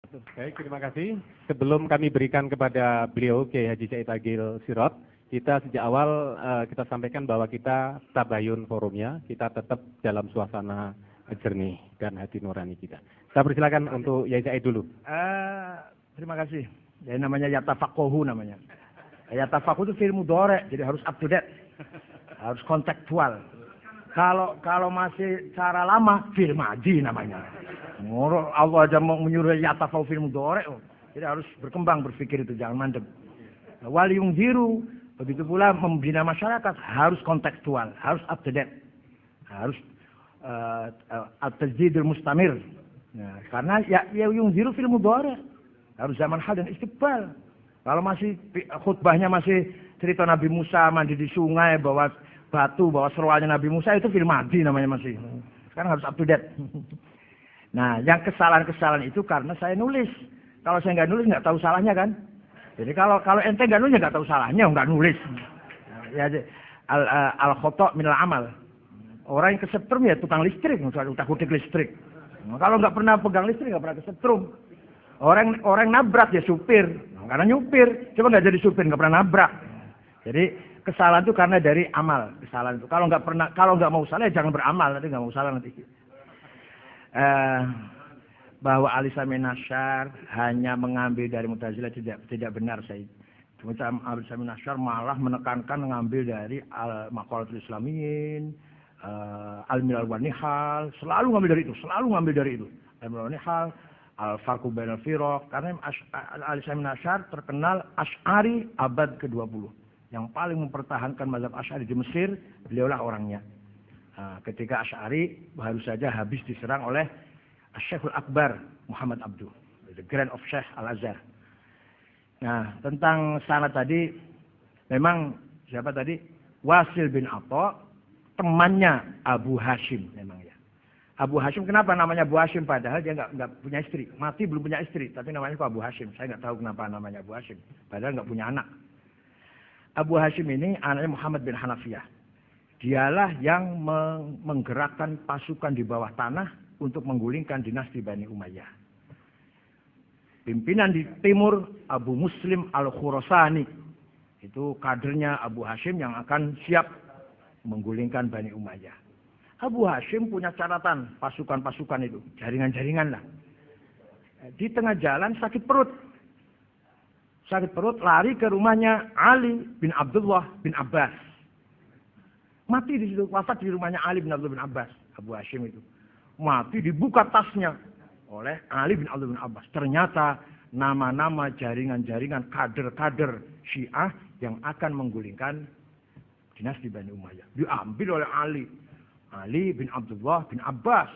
Baik, terima kasih. Sebelum kami berikan kepada beliau Kiai Haji Said Agil Sirot, kita sejak awal kita sampaikan bahwa kita tabayun forumnya, kita tetap dalam suasana jernih dan hati nurani kita. Saya persilakan untuk Kiai Said dulu. Terima kasih. Jadi namanya yatafakohu namanya. Yatafakohu itu film mudhari, jadi harus up to date, harus kontekstual. Kalau masih cara lama, film haji namanya. Allah aja mau menyuruh yatafau film mudhari, jadi harus berkembang berpikir itu, jangan mandek. Wal yungziru, begitu pula membina masyarakat harus kontekstual, harus up to date, harus at-tajdidul mustamir. Nah, karena ya yungziru film mudhari harus zaman hal dan istiqbal. Kalau masih khutbahnya masih cerita Nabi Musa mandi di sungai, bawa batu, bawa seruannya Nabi Musa, itu film madi namanya masih. Sekarang harus up to date. Nah, yang kesalahan-kesalahan itu karena saya nulis. Kalau saya nggak nulis nggak tahu salahnya kan. Jadi kalau ente nggak nulis nggak tahu salahnya, nggak nulis. Ya, al-khoto' minal amal. Orang yang kesetrum ya tukang listrik, utak-utik listrik. Nah, kalau nggak pernah pegang listrik nggak pernah kesetrum. Orang nabrak ya supir, karena nyupir. Coba nggak jadi supir nggak pernah nabrak. Jadi kesalahan itu karena dari amal. Kesalahan itu kalau nggak mau salah ya jangan beramal, nanti nggak mau salah nanti. Bahwa Ali Samin Asy'ar hanya mengambil dari Mu'tazilah tidak benar saya. Ali Samin Asy'ar malah menekankan mengambil dari Maqalatul Islamiyyin, Al-Milal wan Nihal, selalu ngambil dari itu. Al-Milal wan Nihal, Al-Farqu Bainal Firaq, karena Ali Samin Asy'ar terkenal Asy'ari abad ke-20. Yang paling mempertahankan mazhab Asy'ari di Mesir, beliaulah orangnya. Ketika Asy'ari baru saja habis diserang oleh Syekhul Akbar Muhammad Abduh, the Grand of Sheikh Al-Azhar. Nah, tentang sanad tadi, memang siapa tadi? Wasil bin Atha, temannya Abu Hashim memang ya. Abu Hashim kenapa namanya Abu Hashim? Padahal dia nggak punya istri, mati belum punya istri, tapi namanya kok Abu Hashim. Saya nggak tahu kenapa namanya Abu Hashim, padahal nggak punya anak. Abu Hashim ini anaknya Muhammad bin Hanafiyah. Dialah yang menggerakkan pasukan di bawah tanah untuk menggulingkan dinasti Bani Umayyah. Pimpinan di timur Abu Muslim Al-Khurasani. Itu kadernya Abu Hashim yang akan siap menggulingkan Bani Umayyah. Abu Hashim punya catatan pasukan-pasukan itu, jaringan-jaringan lah. Di tengah jalan sakit perut. Sakit perut lari ke rumahnya Ali bin Abdullah bin Abbas. Mati di situ, wafat di rumahnya Ali bin Abdullah bin Abbas. Abu Hashim itu mati, dibuka tasnya oleh Ali bin Abdullah bin Abbas. Ternyata nama-nama jaringan-jaringan kader-kader Syiah yang akan menggulingkan dinasti Bani Umayyah diambil oleh Ali bin Abdullah bin Abbas.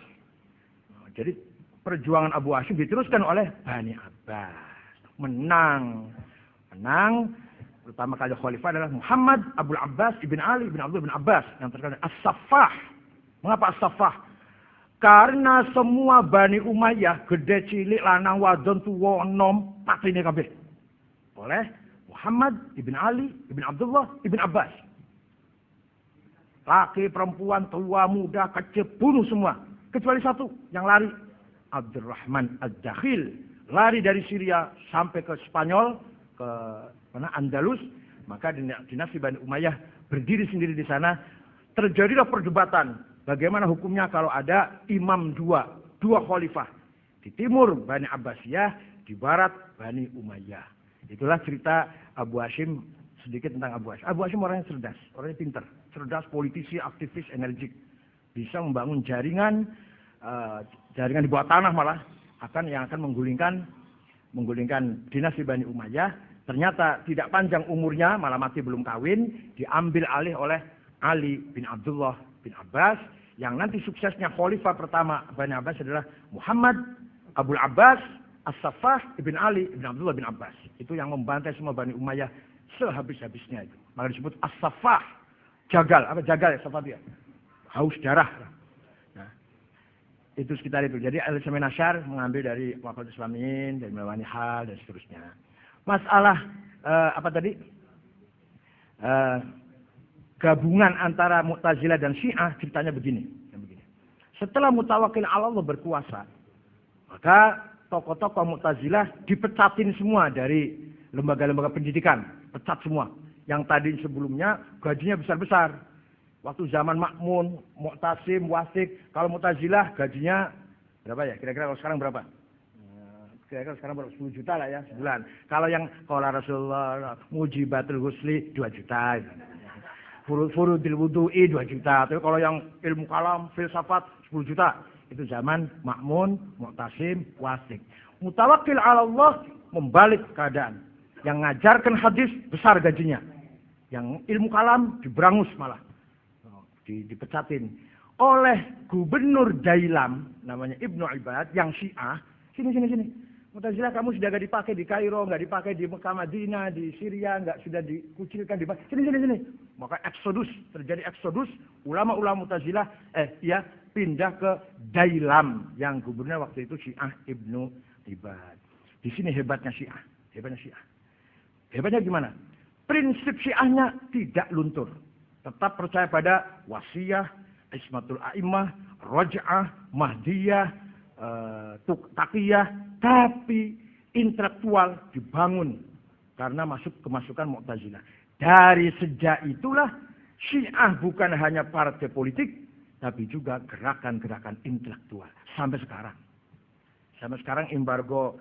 Jadi perjuangan Abu Hashim diteruskan oleh Bani Abbas. Menang. Pertama kali khalifah adalah Muhammad Abul Abbas ibn Ali bin Abdullah bin Abbas yang terkenal As-Saffah. Mengapa As-Saffah? Karena semua Bani Umayyah, gede cilik lanang wadon tuwa enom patine kabeh oleh Muhammad ibn Ali ibn Abdullah ibn Abbas. Laki, perempuan, tua, muda, kecil, bunuh semua. Kecuali satu yang lari. Abdurrahman Ad-Dakhil. Lari dari Syria sampai ke Spanyol, ke Andalus. Maka dinasti Bani Umayyah berdiri sendiri di sana. Terjadilah perdebatan. Bagaimana hukumnya kalau ada imam dua khalifah. Di timur Bani Abbasiyah, di barat Bani Umayyah. Itulah cerita Abu Hashim. Sedikit tentang Abu Hashim. Abu Hashim orangnya cerdas, orangnya pintar. Cerdas, politisi, aktivis, energik. Bisa membangun jaringan di bawah tanah malah. Yang akan menggulingkan dinasti Bani Umayyah. Ternyata tidak panjang umurnya, malah mati belum kawin. Diambil alih oleh Ali bin Abdullah bin Abbas. Yang nanti suksesnya khalifah pertama Bani Abbas adalah Muhammad Abul Abbas As-Saffah ibn Ali ibn Abdullah bin Abbas. Itu yang membantai semua Bani Umayyah sehabis-habisnya itu. Maka disebut As-Saffah. Jagal. Apa jagal ya? Saffah dia. Haus darah. Nah, itu sekitar itu. Jadi Ali Samin Asy'ar mengambil dari Maqalatul Islamiyyin, dari Milal wan Nihal, dan seterusnya. Masalah apa tadi? Gabungan antara Mu'tazilah dan Syiah ceritanya begini. Setelah Mutawakkil 'ala Allah berkuasa, maka tokoh-tokoh Mu'tazilah dipecatin semua dari lembaga-lembaga pendidikan, pecat semua. Yang tadi sebelumnya gajinya besar-besar. Waktu zaman Ma'mun, Mu'tasim, Wasik, kalau Mu'tazilah gajinya berapa ya? Kira-kira kalau sekarang berapa? Kira-kira sekarang berapa? 10 juta lah ya sebulan. Kalau yang qala Rasulullah mujibatul husli 2 juta. Furudil wudu'i 2 juta. Tapi kalau yang ilmu kalam, filsafat 10 juta. Itu zaman Ma'mun, Mu'tasim, Wasik. Mutawakkil 'ala Allah membalik keadaan. Yang ngajarkan hadis besar gajinya. Yang ilmu kalam diberangus malah. Dipecatin. Oleh gubernur Dailam, namanya Ibnu Ibad, yang Syiah. Sini. Mu'tazilah kamu sudah gak dipakai di Kairo, gak dipakai di Mekah Madinah, di Syria, gak sudah dikucilkan di sini. Maka eksodus, terjadi eksodus, ulama-ulama Mu'tazilah pindah ke Dailam, yang gubernur waktu itu Syiah Ibnu Ibad. Di sini hebatnya Syiah. Hebatnya gimana? Prinsip Syiahnya tidak luntur. Tetap percaya pada wasiyah, ismatul a'immah, roj'ah, mahdiyah, taqiyah, tapi intelektual dibangun karena kemasukan Mu'tazilah. Dari sejak itulah Syiah bukan hanya partai politik, tapi juga gerakan-gerakan intelektual sampai sekarang. Sampai sekarang embargo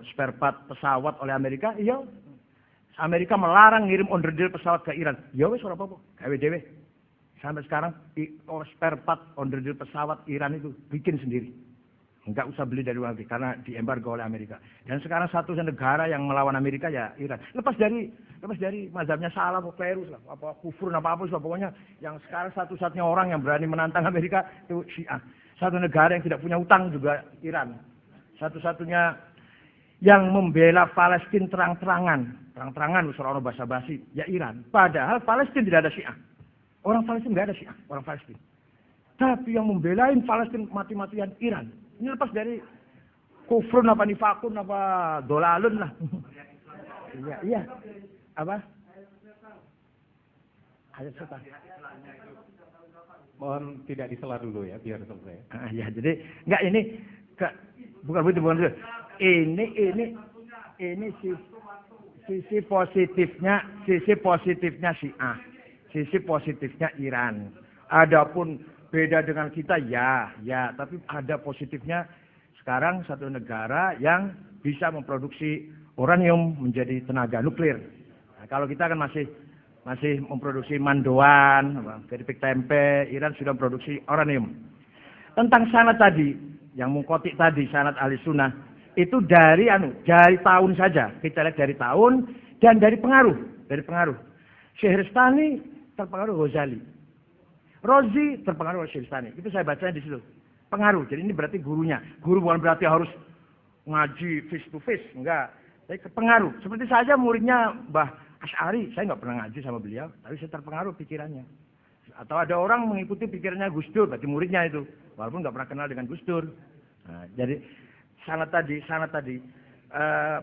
spare part pesawat oleh Amerika, iya. Amerika melarang ngirim onderdil pesawat ke Iran. Ya wis ora apa-apa, gawe dhewe. Sampai sekarang spare part onderdil pesawat Iran itu bikin sendiri. Enggak usah beli dari luar negeri karena diembargo oleh Amerika. Dan sekarang satu negara yang melawan Amerika ya Iran. Lepas dari mazhabnya salah apa klerus lah, apa kufur apa pokoknya yang sekarang satu-satunya orang yang berani menantang Amerika itu Syiah. Satu negara yang tidak punya utang juga Iran. Satu-satunya yang membela Palestina terang-terangan usaha basa-basi ya Iran. Padahal Palestina tidak ada Syiah. Orang Palestina tidak ada Syiah, orang Palestina. Tapi yang membelain Palestina mati-matian Iran. Ini lepas dari kufrun apa nifakun apa dolalun lah. Iya. Apa? Ayat setan. Mohon tidak disela dulu ya, biar selesai. Ya, jadi enggak ini bukan begitu. Ini sisi positifnya Syiah, sisi positifnya Iran. Adapun beda dengan kita ya, tapi ada positifnya sekarang satu negara yang bisa memproduksi uranium menjadi tenaga nuklir. Nah, kalau kita kan masih memproduksi mandoan, keripik tempe, Iran sudah memproduksi uranium. Tentang sanad tadi, yang mengkotik tadi sanad ahli sunnah, itu dari tahun saja. Kita lihat dari tahun dan dari pengaruh. Syehristani terpengaruh Ghazali. Rozi terpengaruh oleh Syehristani. Itu saya bacanya di situ. Pengaruh. Jadi ini berarti gurunya. Guru bukan berarti harus ngaji face to face, enggak. Tapi pengaruh. Seperti saja muridnya Mbah Asy'ari, saya nggak pernah ngaji sama beliau, tapi saya terpengaruh pikirannya. Atau ada orang mengikuti pikirannya Gus Dur, berarti muridnya itu, walaupun nggak pernah kenal dengan Gus Dur. Nah, jadi sanad tadi,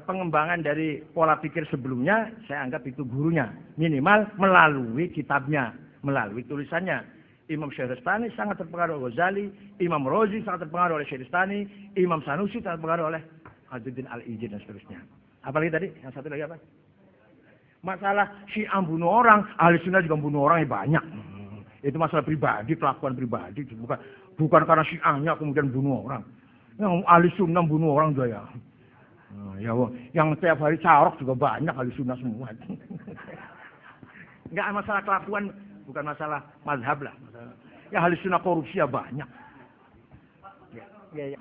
pengembangan dari pola pikir sebelumnya, saya anggap itu gurunya. Minimal melalui kitabnya, melalui tulisannya. Imam Syehristani sangat terpengaruh oleh Ghazali, Imam Rozi sangat terpengaruh oleh Syehristani, Imam Sanusi sangat terpengaruh oleh Khadruddin Al-Ijid dan seterusnya. Apalagi tadi, yang satu lagi apa? Masalah Syiah bunuh orang, ahli sunnah juga bunuh orang banyak. Itu masalah pribadi, kelakuan pribadi. Bukan karena Syiahnya kemudian bunuh orang. Yang ahli sunnah bunuh orang juga ya. Yang setiap hari carok juga banyak ahli sunnah semua. Enggak masalah kelakuan, bukan masalah mazhab lah. Ya ahli sunnah korupsi ya banyak. Ya.